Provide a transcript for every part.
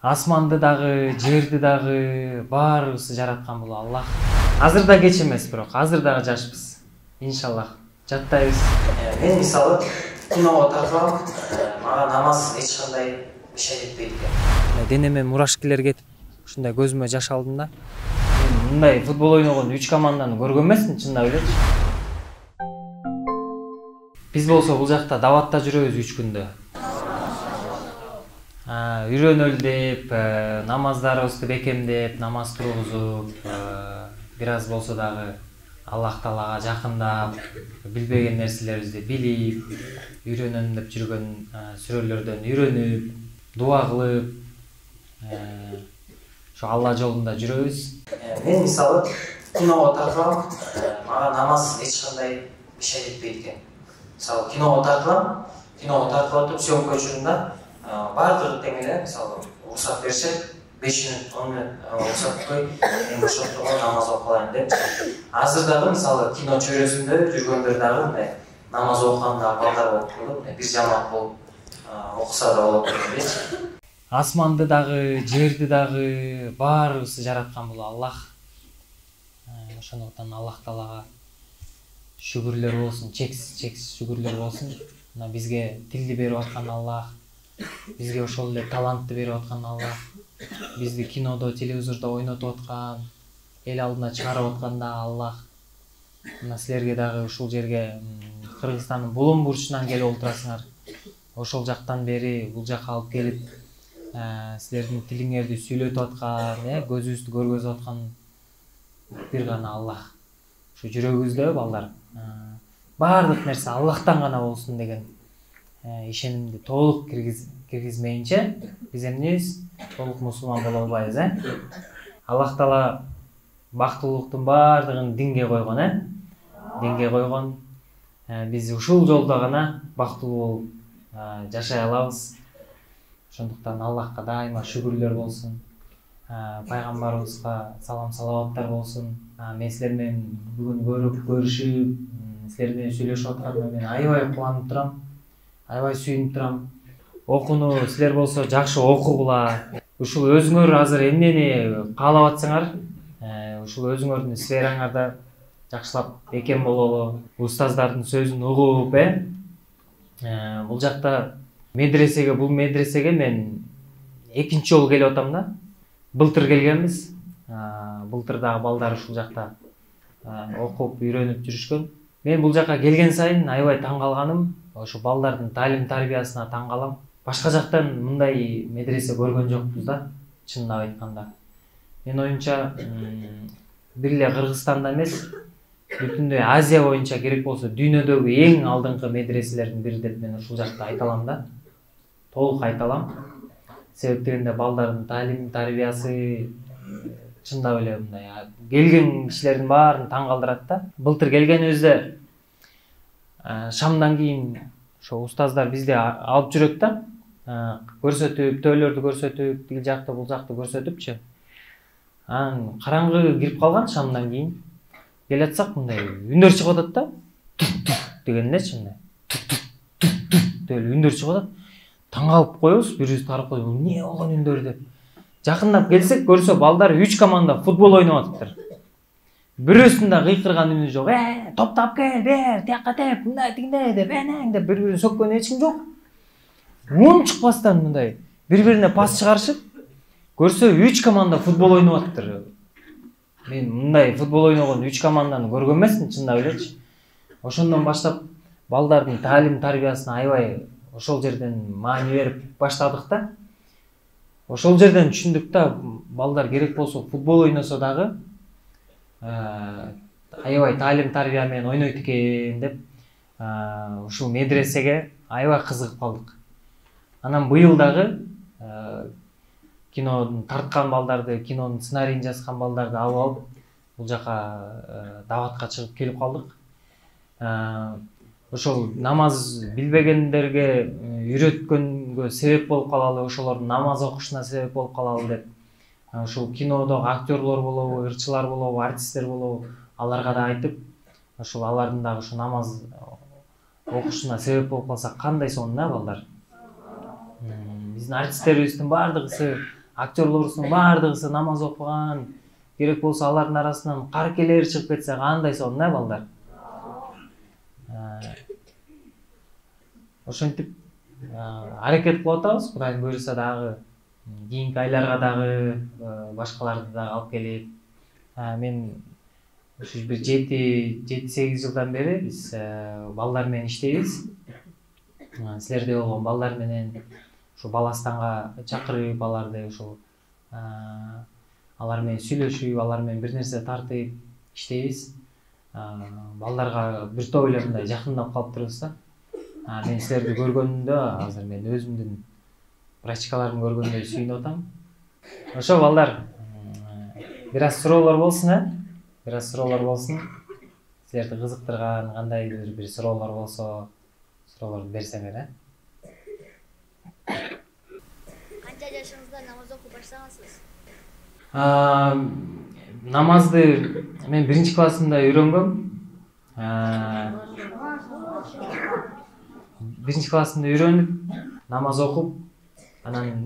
Асманды дагы, жерди дагы баарыбызды жараткан бул Аллах. Азыр да кеч эмес, бирок азыр дагы жашпыз. Иншаллах, жаттайбыз. Мен мисалы киного тартылам, мага намаз эч кандай мешает этпейт экен. Денеме мурашкилер кетип, ушундай көзүмө жаш алдым да. Мен мындай футбол ойногон 3 команданы көргөн эмесмин, чындап элечи. Биз болсо бул жакта даватта жүрөбүз 3 күндө. Үйрөнөлү деп, намаздарыбызды бекемдеп, намаз тургузуп, бир аз болсо дагы Аллах Таалага жакындап, билбеген нерселерибизди билип, үйрөнөм деп жүргөн сүрөлөрдөн үйрөнүп, дуа кылып, ошо Алла жолунда жүрөбүз. Мен мисалы киного тартылам, мага намаз эч кандай мешает этпейт экен. Мисалы киного тартылып атып съемка учурунда бардыгы тең эле, мисалы уруксат беришет, 5 мүнөт, 10 мүнөт уруксат кой, мен бошоп турган намаз окуп калайын деп. Азыр дагы мисалы кино чөйрөсүндө жүргөндөр дагы мындай намаз окуганда балдар болуп калып, бир жамаат болуп окуса да болот дегендейчи. Асманды дагы, жерди дагы баарыбызды жараткан бул Аллах. Ошондуктан Аллах Таалага шүгүрлөр болсун, чексиз шүгүрлөр болсун. Мына бизге тилди берип аткан Аллах, бизге ошол эле талантты берип аткан Аллах, бизди кинодо, телевизордо ойнотуп аткан, эл алдына чыгарып аткан да Аллах. Мына силерге дагы ушул жерге Кыргызстандын Булун бурчунан келип олтурасыңар. Ошол жактан бери бул жакка алып келип, силердин тилиңерди сүйлөтүп аткан, көзүбүздү көргөзүп аткан бир гана Аллах. Ушу жүрөгүбүздө балдар, баардык нерсе Аллахтан гана болсун деген ишенимди толук киргизмейинче биз эмнебиз? Толук мусулман боло албайбыз, Аллах Таала бактылуулуктун баардыгын динге койгон, Динге койгон. Биз ушул жолдо гана бактылуу жашай алабыз. Ошондуктан Аллахка дайыма шүгүрлөр болсун. Пайгамбарыбызга салам салаваттар болсун. Мен силер менен бүгүн көрүшүп, силер менен сүйлөшүп атканыма мен аябай кубанып турам. Аябай сүйүнүп турам. Окууну силер болсо жакшы окугула. Ушул өзүңөр азыр эмнени каалап атсаңар, ушул өзүңөрдүн сфераңарда жакшылап бекем бололу, устаздардын сөзүн угуп, бул жакта бул медресеге мен экинчи жолу келип атам да. Былтыр келгенбиз. Былтыр дагы балдар ушул жакта окуп, үйрөнүп жүрүшкөн. Мен бул жакка келген сайын аябай таң калганым, ошо балдардын талим тарбиясына таң калам. Башка жактан мындай медресе көргөн жокпуз да, чындап айтканда. Мен оюмча бир эле Кыргызстанда эмес, бүтүндөй Азия боюнча керек болсо дүйнөдөгү эң алдыңкы медреселердин бири деп мен ушул жакта айта алам да. Толук айта алам. Себеп дегенде балдардын талим тарбиясы чындап эле мындай келген кишилердин баарын таң калтырат да. Былтыр келгенибизде шамдан кийин ошо устаздар бизди алып жүрөт да, көрсөтүп, төөлөрдү көрсөтүп, тил жакты, бул жакты көрсөтүпчү. Анан караңгы кирип калган шамдан кийин. Келатсак мындай үндөр чыгып атат да. Дегендечи мындай. Деп үндөр чыгып атат. Таң калып коебуз, бирибиз тарап коебуз. Бул эмне болгон үндөр деп. Жакындап келсек, көрсө балдар 3 команда футбол ойноп атыптыр. Бирөөсүндө кыйкырган үнү жок. Топтап кел, бер, тияка теп, мындай тигиндей деп, деп бири-бирин сөккөн эч ким жок. Мун чыкпастан мындай бири-бирине пас чыгарышып, көрсө 3 команда футбол ойноп атыптыр. Мен мындай футбол ойногон 3 команданы көргөн эмесмин, чындап элечи. Ошондон баштап балдардын талим тарбиясына аябай ошол жерден маани берип баштадык да. Ошол жерден түшүндүк да, балдар керек болсо футбол ойносо дагы аябай талим тарбия менен ойнойт экен деп ушул медресеге аябай кызыгып калдык. Анан быйыл дагы кинонун тарткан балдарды, кинонун сценарийин жазган балдарды алып алып, бул жака даватка чыгып келип калдык. Ошол намаз билбегендерге үйрөткөнгө себеп болуп калалы, ошолордун намаз окушуна себеп болуп калалы деп. Ошол кинодогу актерлор болобу, ырчылар болобу, артисттер болобу, аларга да айтып, ошол алардын дагы ушу намаз окушуна себеп болуп калса кандай сонун, балдар. Биздин артисттерибиздин баардыгысы актерлорубуздун баардыгысы намаз окуган, керек болсо алардын арасынан каркелер чыгып кетсе кандай сонун балдар. Ошентип аракет кылып атабыз. Кудайдын буйруса дагы кийинки айларга дагы башкаларды да алып келип, мен ушу бир 7-8 жылдан бери биз балдар менен иштейбиз. Силерде болгон балдар менен ушу Баластанга чакырып, аларды ушул алар менен сүйлөшүп, алар менен бир нерсе тартып иштейбиз. Балдарга бир топ эле мындай жакындап калыптырбыз да. Мен силерди көргөнүмдө азыр мен өзүмдүн практикаларымды көргөндө сүйүнүп атам. Ошо балдар, бир аз суроолор болсун, бир аз суроолор болсун. Силерди кызыктырган кандайдыр бир суроолор болсо, суроолорду берсеңер, Канча жашыңызда намаз окуп баштагансыз? Намазды мен 1-классымда үйрөнгөм. 1-классымда үйрөнүп, намаз окуп, анан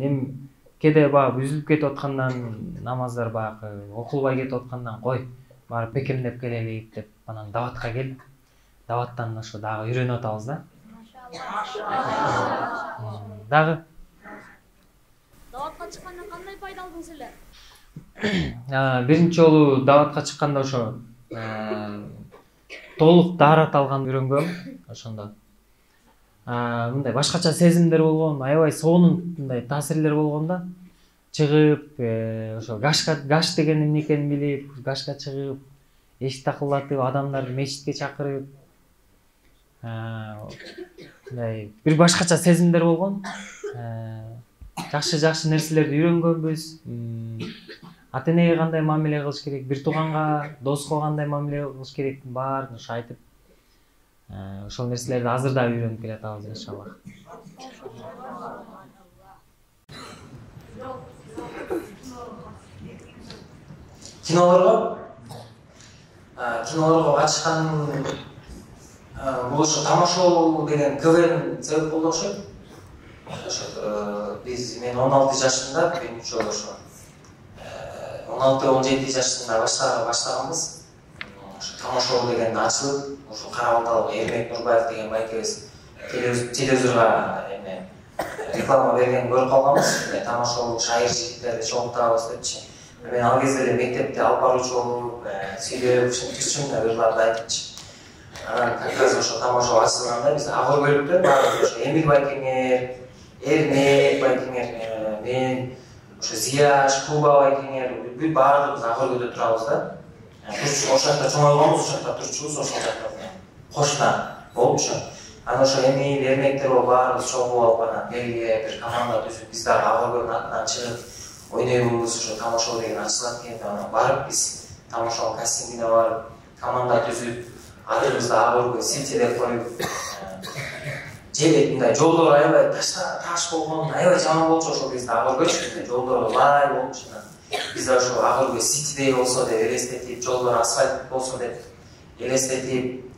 кеде баягы үзүлүп кетип аткандан, намаздар баягы окулбай кетип аткандан, кой, барып бекемдеп келелик деп, анан даватка келип, даваттан ошо дагы үйрөнүп атабыз да. Дагы Даватка чыкканда кандай пайда алдыңыз эле? Биринчи жолу даватка чыкканда ошо толук даарат алган үйрөнгөм ошондо. Мындай башкача сезимдер болгон, аябай сонун мындай таасирлер болгондо чыгып, ошо гаш деген эмне экенин билип, гашка чыгып, эшик такылдатып, адамдарды мечитке чакырып, мындай бир башкача сезимдер болгон. Жакшы нерселерди үйрөнгөнбүз. Ата-энеге кандай мамиле кылыш керек, бир тууганга, доско кандай мамиле кылыш керек, баарын ошо айтып, ошол нерселерди азыр да үйрөнүп келатабыз иншалла. Кинолорго катышкан бул ошо тамашоо деген КВН себеп болду окшойт. Мен 16 жашымда биринчи жолу ошо 16-17 жашында баштаганбыз. Ошо тамашоо деген ачылып, ошо карап аталып Эрмек Нурбаев деген байкебиз телевизорго реклама бергенин көрүп калганбыз. Тамашоо шайыр жигиттерди чогултабыз депчи. Мен ал кезде эле мектепте алып баруучу болуп, сүйлөп, ушинтип ырларды айтыпчы. Анан как раз ошо тамашоо ачылганда биз Агыр бөлүктөр баары ошо Эмир байкеңер, Эрмек байкеңер, мен ошо Зияш, Куба байкеңер, бүт баардыгыбыз Агыргөлдө турабыз да. Ошол жакта чоңойгонбуз, ошол жакта турчубуз, ошол жакта кошуна болуп ошо. Анан ошо Эмил, Эрмектер болуп баарыбыз чогуу алып анан бирге бир команда түзүп, биз дагы Агыргөлдүн атынан чыгып ойнойбуз, ошо тамашоо деген ачылат экен. Анан барып биз тамашоо кастингине барып, команда түзүп, атыбызды Агыргөл Сити деп коюп, мындай жолдор аябай таш болгон, аябай жаман болчу ошол кезде Агыргөл, жолдор лай болчу. Биз ошо Агыргөл Ситидей болсо деп элестетип, жолдор асфальт болсо деп элестетип,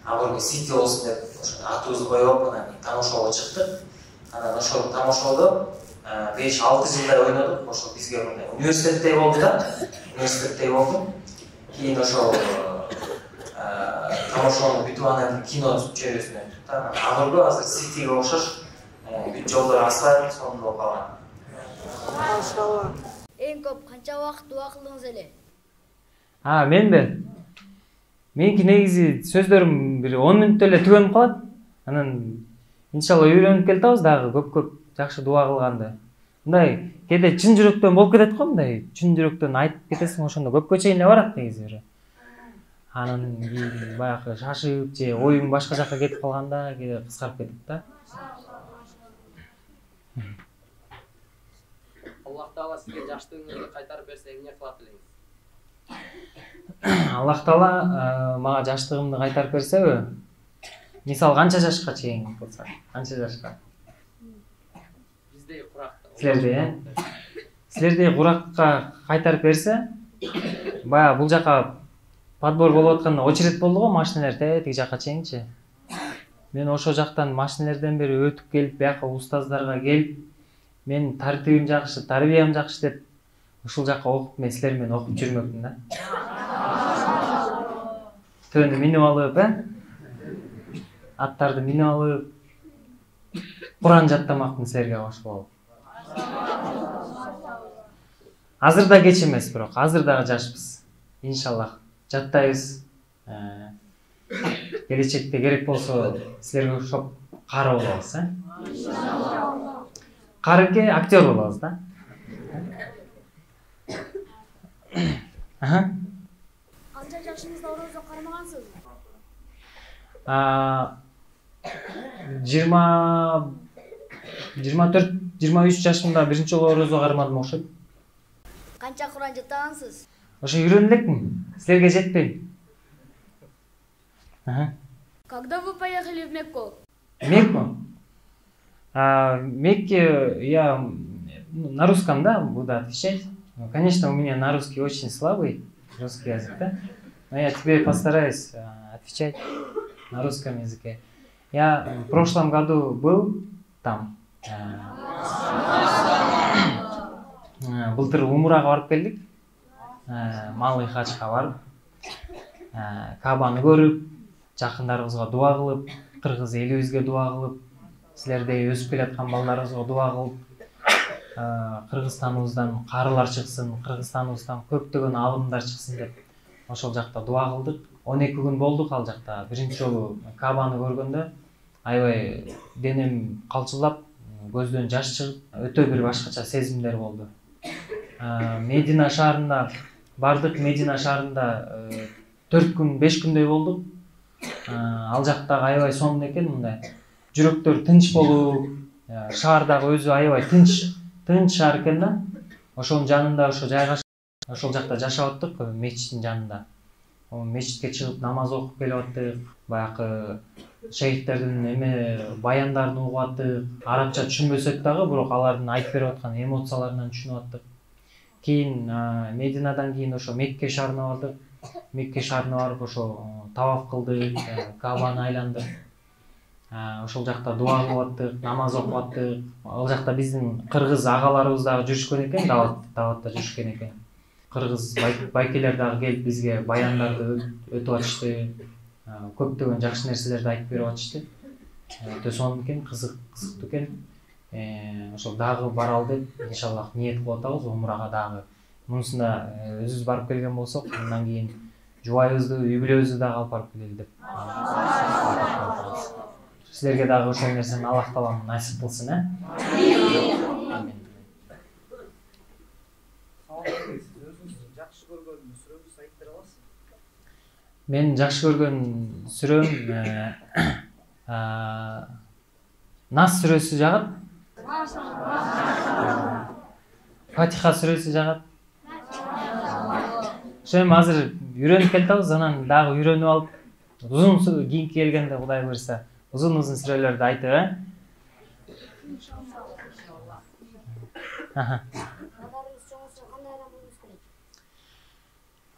Агыргөл Сити болсун деп ошо атыбызды коюп, анан тамашоого чыктык. Анан ошол тамашоодо 5-6 жылдай ойнодук. Ошо бизге мындай университеттей болду да, университеттей болду. Кийин ошо тамашоону бүтүп анан кино чөйрөсүнө өттүк да. Агыргөл азыр Ситиге окшош, бүт жолдор асфальт, сонун болуп калган. Машалла. Эң көп канча убакыт дуа кылдыңыз эле? Менби? Меники негизи сөздөрүм бир 10 мүнөттө эле түгөнүп калат. Анан иншалла үйрөнүп келатабыз дагы көп жакшы дуа кылганды. Мындай кээде чын жүрөктөн болуп кетет го, мындай чын жүрөктөн айтып кетесиң, ошондо көпкө чейин эле барат негизи бир. Анан кийин баягы шашып же оюң башка жакка кетип калганда кээде кыскарып кетет да. Аллах Таала сизге жаштыгыңызды кайтарып берсе эмне кылат элеңиз? Аллах Таала мага жаштыгымды кайтарып берсеби? Мисалы канча жашка чейин кылса? Канча жашка? Биздей куракта. Силердей куракка кайтарып берсе, баягы бул жака подбор болуп атканда очередь болду го, машиналар тиги жака чейинчи. Мен ошол жактан машиналерден бери өтүп келип, бияка устаздарга келип, мен тартибим жакшы, тарбиям жакшы деп ушул жакка окуп мен силер менен окуп жүрмөкмүн да. Төөнү минип алып, аттарды минип алып, Куран жаттамакмын силерге кошуп алып. Азыр да кеч эмес, бирок азыр дагы жашпыз. Иншаллах жаттайбыз. Келечекте керек болсо силерге окшоп кары болобуз, Карыке актер болобуз да. Канча жашыңызда орозо кармагансыз? 24-23 жашымда биринчи жолу орозо кармадым окшойт. Канча Куран жаттагансыз? Ошо үйрөнүп элекмин, силерге жетпейм. Когда вы поехали в Мекку? Мекку? Мекке я на русском, да, буду отвечать. Конечно, у меня на русский очень слабый, русский язык, да? Но я тебе постараюсь отвечать на русском языке. Я в прошлом году был там. Былтыр умурага барып келдик. Малый хачка барып, Кабаны көрүп, жакындарыбызга дуа кылып, кыргыз элибизге дуа кылып, силердей өсүп келаткан балдарыбызга дуа кылып, Кыргызстаныбыздан карылар чыксын, Кыргызстаныбыздан көптөгөн алымдар чыксын деп ошол жакта дуа кылдык. 12 күн болдук ал жакта. Биринчи жолу Кабаны көргөндө аябай денем калчылдап, көздөн жаш чыгып, өтө бир башкача сезимдер болду. Медина шаарында бардык. Медина шаарында 4 күн, 5 күндөй болдук. Ал жактагы аябай сонун экен, мындай жүрөктөр тынч болуп, шаардагы өзү аябай тынч шаар экен да. Ошонун жанында ошо жайгашып, ошол жакта жашап аттык, мечиттин жанында. Мечитке чыгып намаз окуп келип аттык, баягы шейхтердин баяндарын угуп аттык. Арабча түшүнбөсөк дагы, бирок алардын айтып берип аткан эмоцияларынан түшүнүп аттык. Кийин Мединадан кийин ошо Мекке шаарына бардык. Мекке шаарына барып ошо таваф кылдык, Кабаны айландык. Ошол жакта дуа кылып аттык, намаз окуп аттык. Ал жакта биздин кыргыз агаларыбыз дагы жүрүшкөн экен, даватта жүрүшкөн экен. Кыргыз байкелер дагы келип бизге баяндарды өтүп атышты. Көптөгөн жакшы нерселерди айтып берип атышты. Өтө сонун экен, кызыктуу экен. Ошол дагы баралы деп иншаллах ниет кылып атабыз умурага дагы. Мунусунда өзүбүз барып келген болсок, андан кийин жубайыбызды, үй бүлөбүздү дагы алып барып келели деп. Силерге дагы ошол нерсени Аллах таалам насип кылсын, Амин. Мен жакшы көргөн сүрөм Нас сүрөсү жагат. Фатиха сүрөсү жагат. Ошо эми азыр үйрөнүп келатабыз, анан дагы үйрөнүп алып, узун кийинки келгенде Кудай буйрса, узун сүрөлөрдү айтып,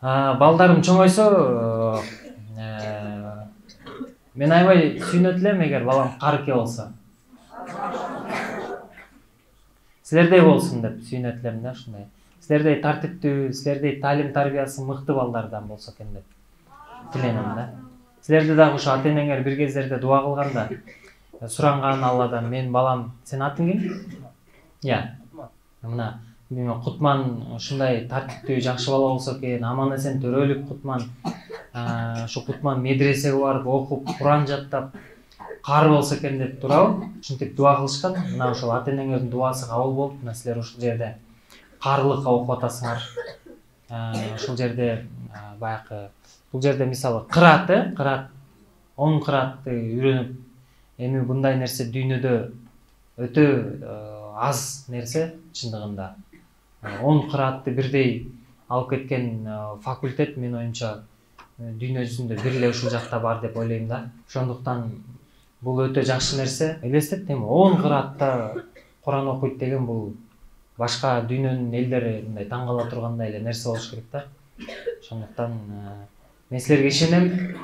Балдарым чоңойсо, мен аябай сүйүнөт элем эгер балам карыке болсо. Силердей болсун деп сүйүнөт элем да, ушундай. Силердей тартиптүү, силердей талим тарбиясы мыкты балдардан болсо экен деп тиленем да. Силерде дагы ушу ата-энеңер бир кездерде дуа кылганда суранган Алладан, мен балам, сен атың ким? Мына Кутман ушундай тартиптүү жакшы бала болсо экен, аман эсен төрөлүп Кутман, ушу Кутман медресеге барып окуп, Куран жаттап, кары болсо экен деп турабы? Ушинтип дуа кылышкан. Мына ошол ата-энеңердин дуасы кабыл болуп, мына силер ушул жерде карлыкка окуп атасыңар. Ушул жерде баягы бул жерде мисалы кыраат, 10 кыраатты үйрөнүп, эми мындай нерсе дүйнөдө өтө аз нерсе чындыгында. 10 кыраатты бирдей алып кеткен факультет мен оюмча дүйнө жүзүндө бир эле ушул жакта бар деп ойлойм да. Ошондуктан бул өтө жакшы нерсе. Элестет, эми 10 кыраатта Куран окуйт деген бул башка дүйнөнүн элдери мындай таң кала тургандай эле нерсе болуш керек да. Ошондуктан мен силерге ишенем.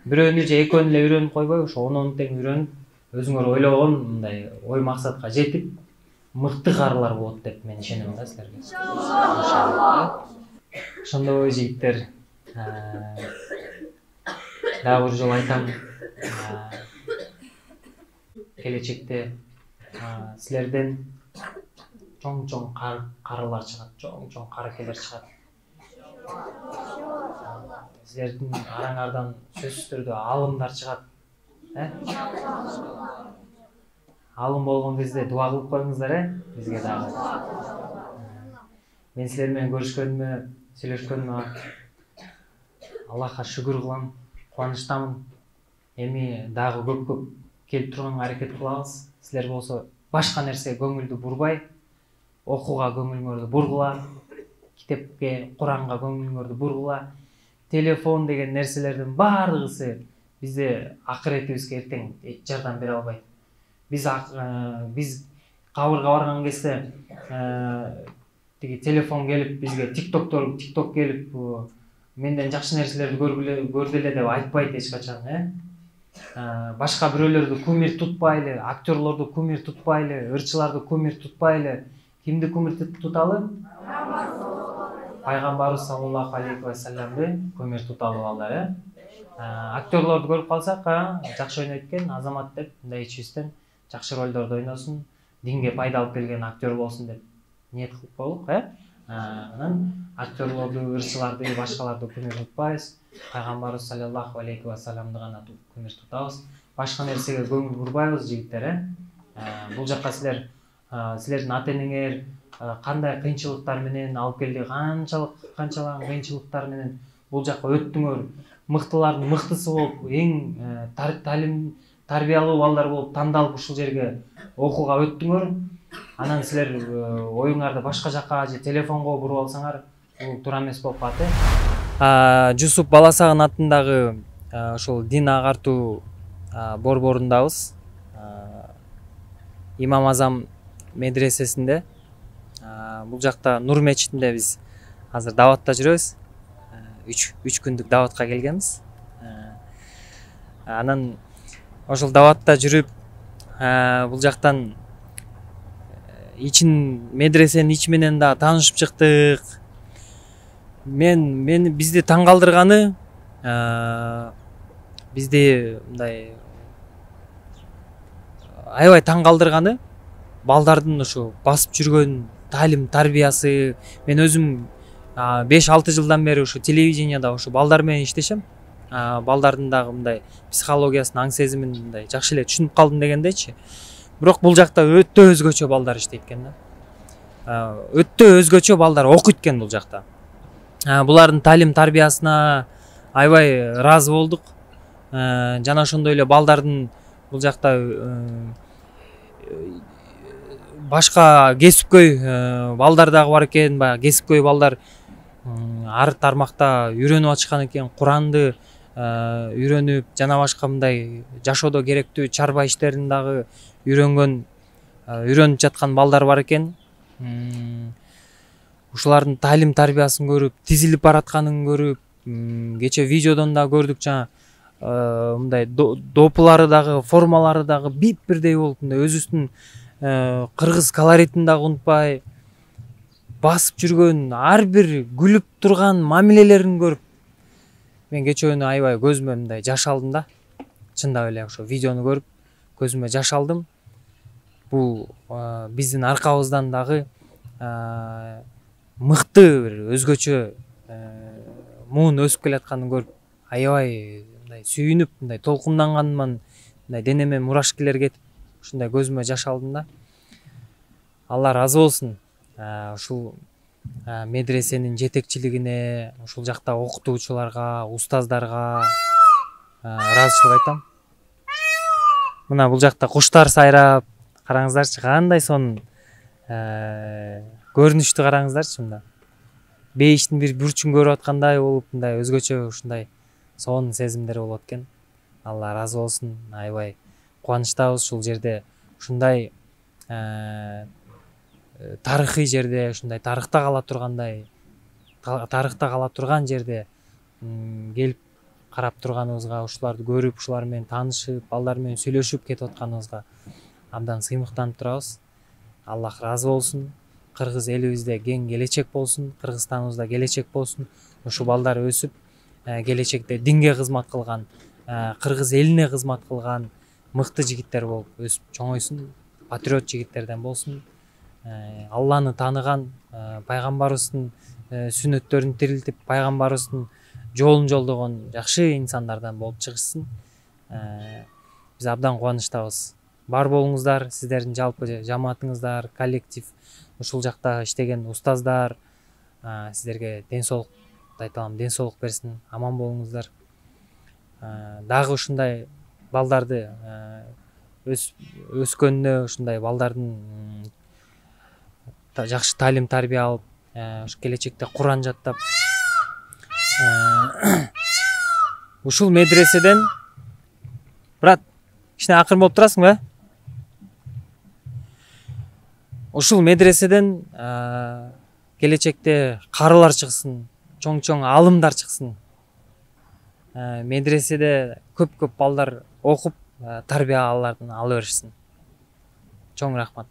Бирөөнү же экөөнү эле үйрөнүп койбой, ошо 10 тең үйрөнүп, өзүңөр ойлогон мындай ой максатка жетип, мыкты карылар болот деп мен ишенем да силерге. Иншалла. Ошондой жигиттер, дагы бир жолу айтам, келечекте силерден чоң карылар чыгат, чоң каракелер чыгат. Силердин араңардан сөзсүз түрдө алымдар чыгат. Алым болгон кезде дуа кылып коюңуздар, бизге дагы. Мен силер менен көрүшкөнүмө, сүйлөшкөнүмө Аллахка шүгүр кылам, кубанычтамын. Эми дагы көп келип турганга аракет кылабыз. Силер болсо башка нерсеге көңүлдү бурбай, окууга көңүлүңөрдү бургула, китепке, Куранга көңүлүңөрдү бургула. Телефон деген нерселердин бардыгысы бизде акыретибизге эртең жардам бере албайт. Биз кабырга барган кезде тиги телефон келип бизге тикток келип менден жакшы нерселерди көргүлө деп айтпайт эч качан. Башка бирөөлөрдү кумир тутпайлы, актерлорду кумир тутпайлы, ырчыларды кумир тутпайлы. Кимди кумир туталы? Пайгамбарыбыз саллаллаху алейхи ва салламды кумир туталы балдар. Актерлорду көрүп калсак, жакшы ойнойт экен, азамат деп, мындай ичибизден жакшы ролдорду ойносун, динге пайда алып келген актер болсун деп ниет кылып коелук. Анан актерлорду, ырчыларды, башкаларды кумир тутпайбыз. Пайгамбарыбыз саллаллаху алейхи ва салламды гана кумир тутабыз. Башка нерсеге көңүл бурбайбыз жигиттер. Бул жакка силердин ата-энеңер кандай кыйынчылыктар менен алып келди, канчалык кыйынчылыктар менен бул жакка өттүңөр. Мыктылардын мыктысы болуп, эң тарбиялуу балдар болуп тандалып ушул жерге окууга өттүңөр. Анан силер оюңарды башка жакка же телефонго буруп алсаңар, бул туура эмес болуп калат. Жусуп Баласагын атындагы ошол дин агартуу борборундабыз. Имам Азам медресесинде. Бул жакта Нур мечитинде биз азыр даватта жүрөбүз. 3 күндүк даватка келгенбиз. Анан ошол даватта жүрүп, бул жактан медресенин ичи менен да таанышып чыктык. Бизди таң калтырганы, бизди мындай аябай таң калтырганы балдардын ушу басып жүргөн таалим тарбиясы. Мен өзүм 5-6 жылдан бери ушу телевиденияда ушу балдар менен иштешем. Балдардын дагы мындай психологиясын, аң сезимин мындай жакшы эле түшүнүп калдым дегендейчи. Бирок бул жакта өтө өзгөчө балдар иштейт экен да. Өтө өзгөчө балдар окуйт экен бул жакта. Булардын таалим тарбиясына аябай ыраазы болдук. Жана ошондой эле балдардын бул жакта башка кесипкөй балдар дагы бар экен. Баягы кесипкөй балдар ар тармакта үйрөнүп атышкан экен. Куранды үйрөнүп, жана башка мындай жашоодо керектүү чарба иштерин дагы үйрөнүп жаткан балдар бар экен. Ушулардын таалим тарбиясын көрүп, тизилип баратканын көрүп, кече видеодон да көрдүк, жана мындай допулары дагы, формалары дагы бип-бирдей болуп, мындай өзүбүздүн кыргыз колоритин дагы унутпай басып жүргөн, ар бир күлүп турган мамилелерин көрүп, мен кече күнү аябай көзүмө мындай жаш алдым да. Чындап эле ошо видеону көрүп көзүмө жаш алдым. Бул биздин аркабыздан дагы мыкты бир өзгөчө муун өсүп келатканын көрүп аябай мындай сүйүнүп, мындай толкунданганман, мындай денеме мурашкилер кетип, ушундай көзүмө жаш алдым да. Алла ыраазы болсун. Ушул медресенин жетекчилигине, ушул жакта окутуучуларга, устаздарга ыраазычылык айтам. Мына бул жакта куштар сайрап, караңыздарчы, кандай сонун көрүнүштү караңыздарчы мында. Бейиштин бир бурчун көрүп аткандай болуп, мындай өзгөчө ушундай сонун сезимдер болот экен. Алла ыраазы болсун. Аябай кубанычтабыз ушул жерде, ушундай тарыхый жерде, ушундай тарыхта кала турган жерде келип карап турганыбызга, ушуларды көрүп, ушулар менен таанышып, балдар менен сүйлөшүп кетип атканыбызга абдан сыймыктанып турабыз. Аллах разы болсун. Кыргыз элибизде кең келечек болсун, Кыргызстаныбызда келечек болсун. Ушу балдар өсүп, келечекте динге кызмат кылган, кыргыз элине кызмат кылган мыкты жигиттер болуп өсүп чоңойсун, патриот жигиттерден болсун. Алланы тааныган, пайгамбарыбыздын сүннөттөрүн тирилтип, пайгамбарыбыздын жолун жолдогон жакшы инсандардан болуп чыгышсын. Биз абдан кубанычтабыз. Бар болуңуздар, сиздердин жалпы жамаатыңыздар, коллектив, ушул жакта иштеген устаздар, сиздерге ден соолук айта алам, ден соолук берсин, аман болуңуздар. Дагы ушундай балдарды өскөнүнө, ушундай балдардын жакшы таалим тарбия алып, келечекте Куран жаттап, ушул медреседен брат, кичине акырын болуп турасың ба? Ушул медреседен келечекте карылар чыксын, чоң алымдар чыксын. Медреседе көп балдар окуп, тарбия ала беришсин. Чоң рахмат.